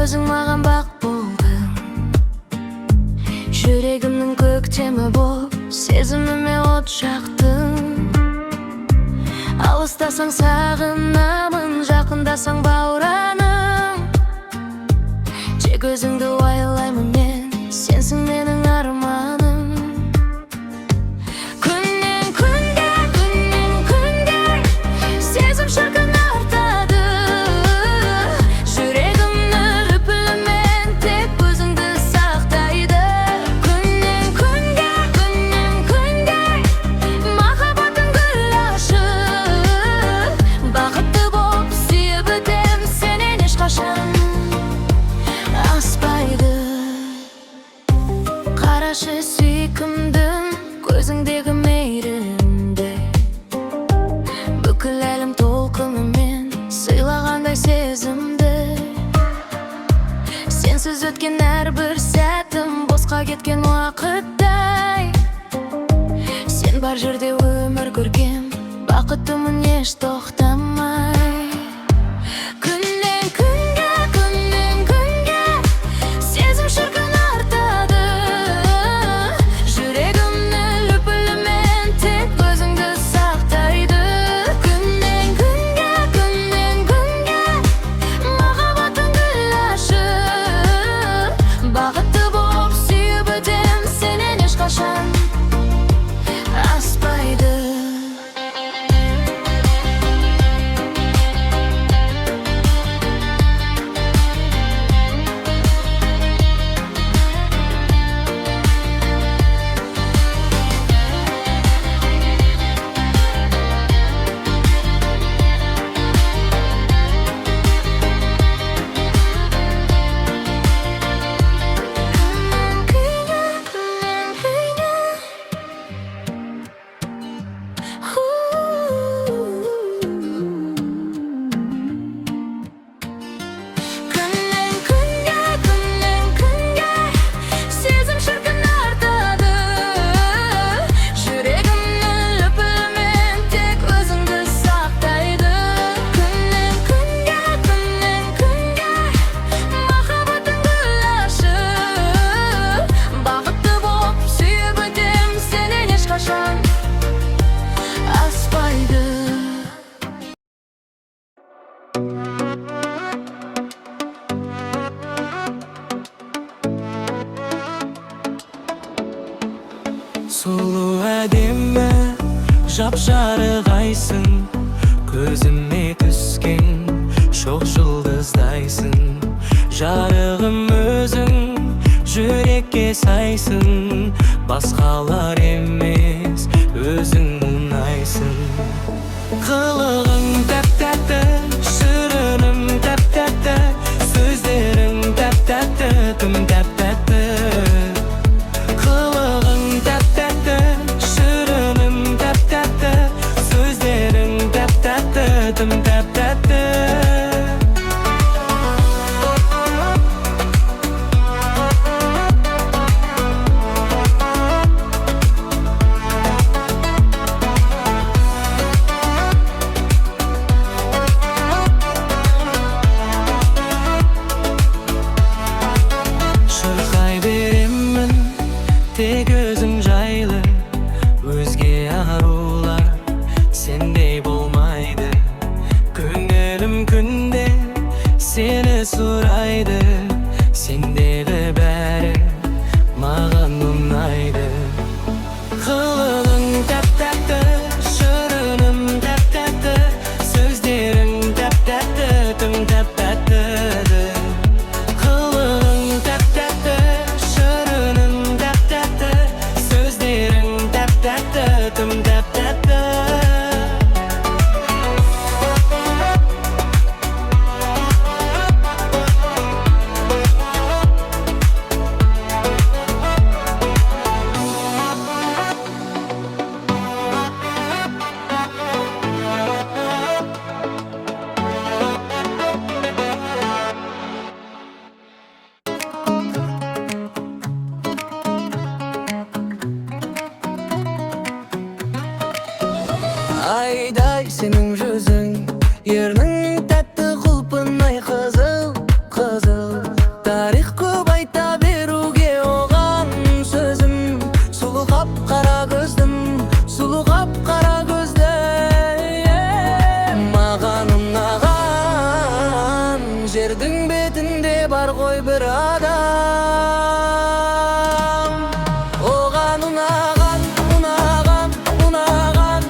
өзің маған бақ болдың. Жүрегімнің көктемі боп, сезіміме от жақтың. Алыстасаң сағынамын, жақындасаң баураным. Тек өзіңді ойлаймын мен, сенсің менің арманым. Күннен күнге сезім шіркін артады. Жүрегімні лүпілімен тек өзіңді сақтайды. Күннен күнге махаббатың гүл ашып, бақытты боп сүйіп өтем сенен ешқашан аспайды. Қарашы сүйкімдім көзіңдегі мейірімді, бүкіл әлем толқынымен сыйлағандай сезімді. Сенсіз өткен әрбір сәтім босқа кеткен уақыттай. Сен бар жерде өмір көргем, бақыттымын еш тоқтамай. Күннен күнге сезім шіркін артады. Жүрегімні лүпілімен тек өзіңді сақтайды. Күннен күнге махаббатың гүл ашып, бақытты боп сүйіп өтем сенен ешқашан аспайды. Сұлу әдемі жап-жарық айсың, көзіме түскен шоқ жұлдыздайсың. Жарығым өзің, жүрекке сайсың, басқалар емес өзің ұнайсың. Қылығың тәп-тәтті, шырыным тәп-тәтті, сөздерің тәп-тәтті, тым тәп-тәтті. Қылығың тәп-тәтті, шырыным тәп-тәтті, сөздерің тәп-тәтті, тым тәп-тәтті. Шырқай беремін тек өзің жайлы, өзге арулар сендей болмайды. Көңілім күнде сені сұрайды, сендегі бәрі маған ұнайды. Қылығың тәп-тәтті, шырыным тәп-тәтті, сөздерің тәп-тәтті, тым тәп-тәтті. Қылығың тәп-тәтті, шырыным тәп-тәтті, сөздерің тәп-тәтті, тым тәп-тәтті. Özünde bar koy bir adam. Oğan unağan, unağan, unağan,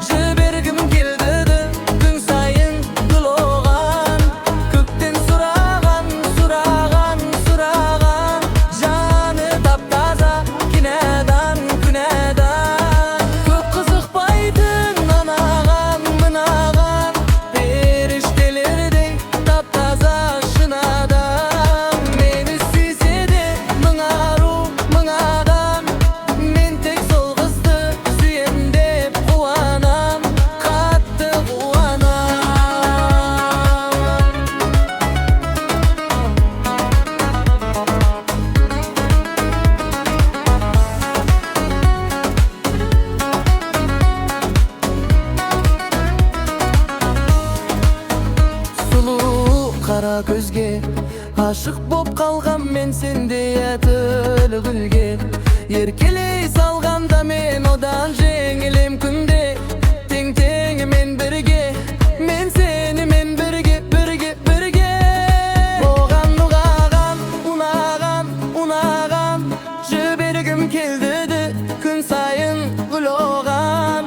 jibirgim keldi gün sayın gül oğan. Kökten surağan, surağan, surağan, canı taptaza kinedan, künedan. Köp kızıkpaydın anağan, mınağan, periştelerdi taptaza şınadan. Meni süyse de mınaru, mınadan, men tek sol kızdı süyem dep kuanam, kattı kuanam. Sulu kara gözge aşık bop kalgam men sende yatıl gülge. Yerkeli salganda men odan jengilim kunde. Teng teng men birge, men seni men birge, birge, birge. Oğan uğağan, unağan, unağan, jibirgim keldi gün sayın gül oğan.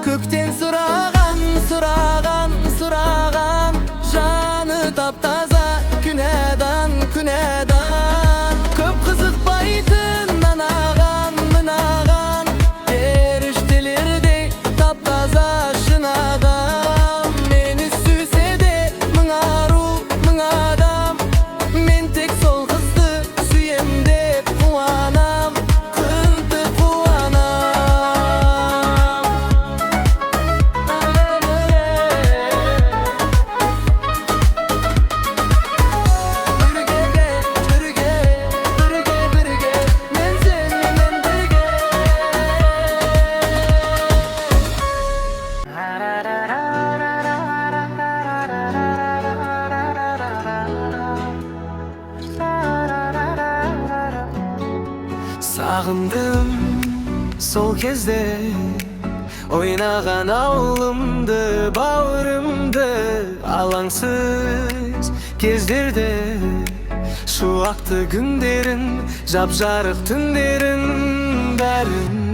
Kökten surağan, surağan, surağan, canı taptaza künedan, künedan. Köp kızıkpaydın anağan, mınağan, eriştelerdi taptaza şınadan. Meni süyse de mınaru, mınadan, men tek sol kızdı süyem dep kuanam, kıldı kuanam. Sağındım sol kezde oynagan avlımdı, bağrımdı alangsız kezderde. Şu aktı günlerin, japjarık tünlerin bärin.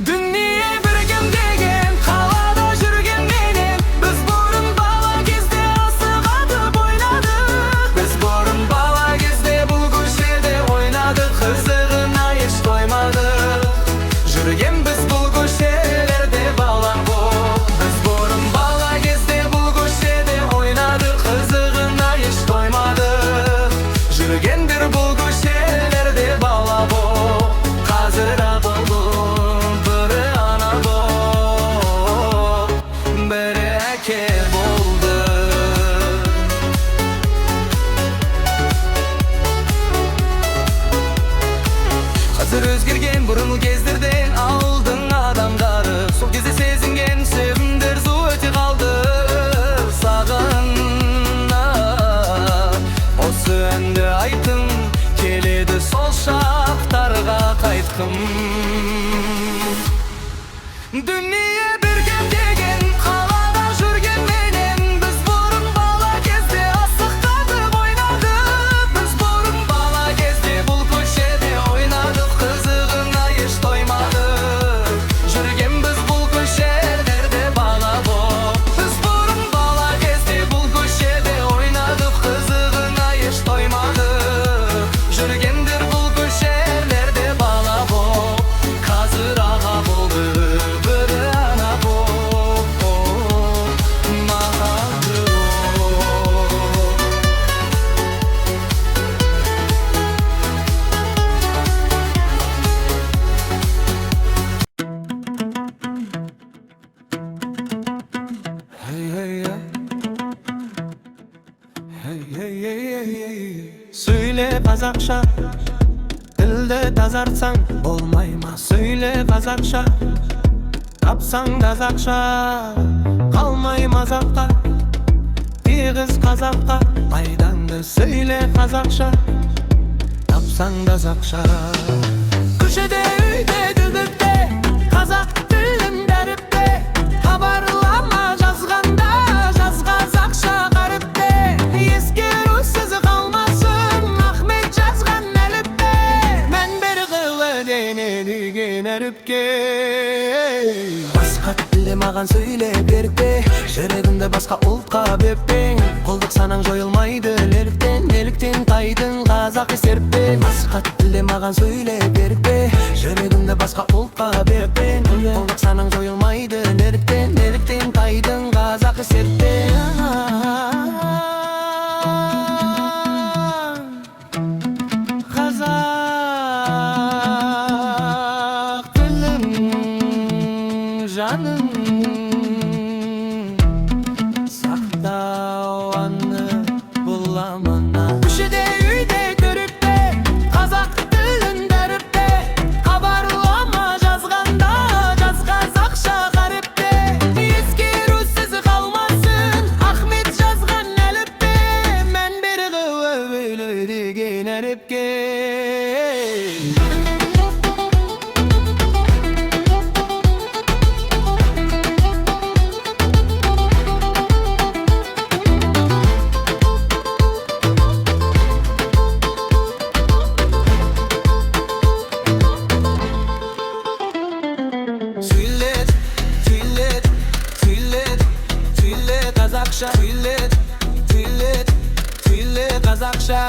Dünya birgem degen kalada жүрген менен, biz burun bala кезде asık atıp oynadık. Biz burun bala кезде bul köşede oynadık, kızığına hiç doymadık. Жүрген biz bul köşelerde bala bol. Biz burun bala кезде bul köşede oynadık, kızığına hiç doymadık. Жүргендер bul köşelerde bala bol. Hazır boldum, biri ana bol, biri eke boldu. Hazır özgürgen burunlu gezdirden aldın adamdары. Сол кезде сезінген sevimдер зу өте қалды сағына. Осы әнді айтым келеді сол шақтарға қайтқым. Dünya birgem degen қалада жүрген менен, biz burun bala кезде асық қатып ойнадық. Biz burun bala кезде бұл көшеде ойнадық, қызығына еш тоймадық. Жүрген біз бұл көшелерде бала боп. Biz burun bala кезде бұл көшеде ойнадық, қызығына еш тоймадық. Жүргендер бұл көшелерде бала боп. Қазір аға болды, бірі ана боп. Махаббаты боп. Hey hey hey. Hey hey hey hey hey. Söyle Kazakça, dilde тазартсаң болмай ма? Söyle Kazakça, тапсаң тазақша, қалмай мазаққа. Тегіз қазаққа пайдаңды söyle Kazakça, тапсаң тазақша. Köşede үйде дүлдүрде, қазақ тілін дәріпте, хабарлама жазғанда, жаз қазақша қаріпте. gel. Başka dilde mağan söyle berbe, жүрегімді басқа ұлтқа бөппең. Құлдық санаң жойылмайды неліктен тайдың қазақи серппең. Басқа тілде маған сөйле бербе, жүрегімді басқа ұлтқа бөппең. Құлдық санаң жойылмайды неліктен тайдың қазақи серппең. Қазақ тілім жаным, сақтау аны бұл амана. Көшеде үйде көріпте, қазақ тілін дәріпте, хабарлама жазғанда жаз қазақша қаріпте. Ескерусіз қалмасын Ахмет жазған әліппе, мән бері өбейлі деген әріпке. Қазақша, сөйлет қазақша.